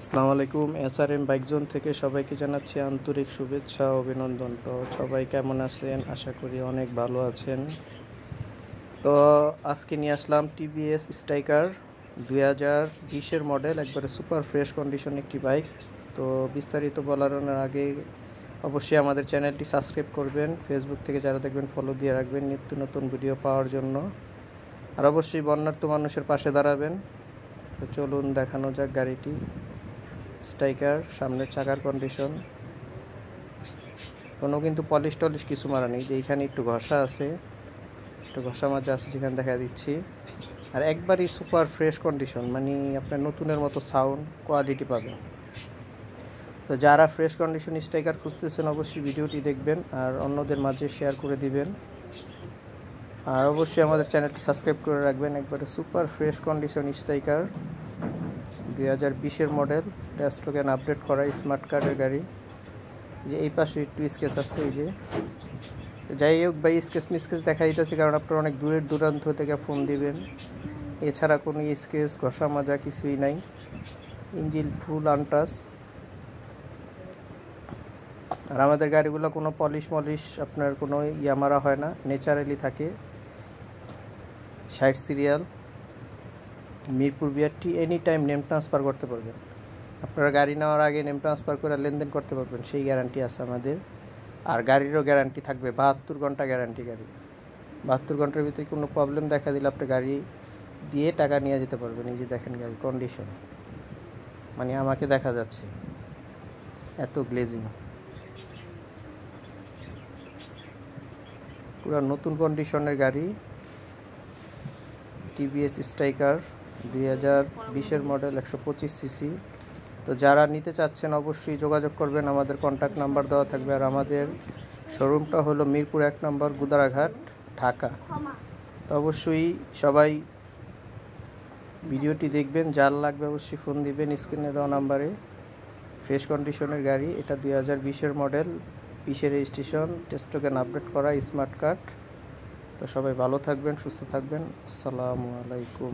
আসসালামু আলাইকুম। SRM bike zone থেকে সবাইকে জানাচ্ছি আন্তরিক শুভেচ্ছা ও অভিনন্দন। তো সবাই কেমন আছেন? আশা করি অনেক ভালো আছেন। তো আজকে নিয়ে আসলাম টিভিএস স্ট্রাইকার 2020-এর মডেল, একবারে সুপার ফ্রেশ কন্ডিশন একটি বাইক। তো বিস্তারিত বলার আগে অবশ্যই আমাদের চ্যানেলটি সাবস্ক্রাইব করবেন। ফেসবুক থেকে যারা দেখবেন ফলো দিয়ে রাখবেন নিত্য নতুন ভিডিও পাওয়ার জন্য। আর অবশ্যই বন্যার্ত মানুষের পাশে দাঁড়াবেন। তো চলুন দেখানো যাক গাড়িটি। স্ট্রাইকার, সামনের চাকার কন্ডিশন কোনো কিন্তু পলিশ টলিশ কিছু মারা নেই, যে এইখানে একটু ঘষা আছে, একটু ঘষা মাজা আছে যেখানে দেখা দিচ্ছি। আর একবারই সুপার ফ্রেশ কন্ডিশন, মানে আপনার নতুনের মতো সাউন্ড কোয়ালিটি পাবেন। তো যারা ফ্রেশ কন্ডিশন স্ট্রাইকার খুঁজতেছেন অবশ্যই ভিডিওটি দেখবেন আর অন্যদের মাঝে শেয়ার করে দিবেন। আর অবশ্যই আমাদের চ্যানেলটি সাবস্ক্রাইব করে রাখবেন। একবারে সুপার ফ্রেশ কন্ডিশন স্ট্রাইকার 2020-এর মডেল, টেস্ট টোকেন আপডেট করা স্মার্ট কার্ডের গাড়ি। যে এই পাশে একটু স্কেচ আছে, এই যে যাই হোক ভাই, স্কেচ মিসকেচ দেখা দিতেছে কারণ আপনারা অনেক দূরের দূরান্ত থেকে ফোন দিবেন। এছাড়া কোনো স্কেচ ঘষা মাজা কিছুই নাই। ইঞ্জিন ফুল আনটাচ। আর আমাদের গাড়িগুলো কোনো পলিশ মলিশ আপনার কোনো মারা হয় না, ন্যাচারালি থাকে। 60 serial, Mirpur BRT. Any time name transfer করতে পারবেন আপনারা। গাড়ি নেওয়ার আগে নেম ট্রান্সফার করে লেনদেন করতে পারবেন, সেই গ্যারান্টি আছে আমাদের। আর গাড়িরও গ্যারান্টি থাকবে 72 ঘন্টা গ্যারান্টি। গাড়ি 72 ঘন্টার ভিতরে কোনো প্রবলেম দেখা দিলে আপনি গাড়ি দিয়ে টাকা নিয়ে যেতে পারবেন। এই যে দেখেন গাড়ি কন্ডিশন, মানে আমাকে দেখা যাচ্ছে এত গ্লেজিং, পুরো নতুন কন্ডিশনের গাড়ি। টিভিএস স্ট্রাইকার 2020-এর মডেল, 125 সিসি। তো যারা নিতে চাচ্ছেন অবশ্যই যোগাযোগ করবেন, আমাদের কন্ট্যাক্ট নাম্বার দেওয়া থাকবে। আর আমাদের শোরুমটা হলো মিরপুর 1 নম্বর, গুদারাঘাট, ঢাকা। তো অবশ্যই সবাই ভিডিওটি দেখবেন, যার লাগবে অবশ্যই ফোন দিবেন স্ক্রিনে দেওয়া নাম্বারে। ফ্রেশ কন্ডিশনের গাড়ি এটা, 2020-এর মডেল, 20-এর রেজিস্ট্রেশন, টেস্ট টোকেন আপডেট করা স্মার্ট কার্ড। তো সবাই ভালো থাকবেন, সুস্থ থাকবেন। আসসালামু আলাইকুম।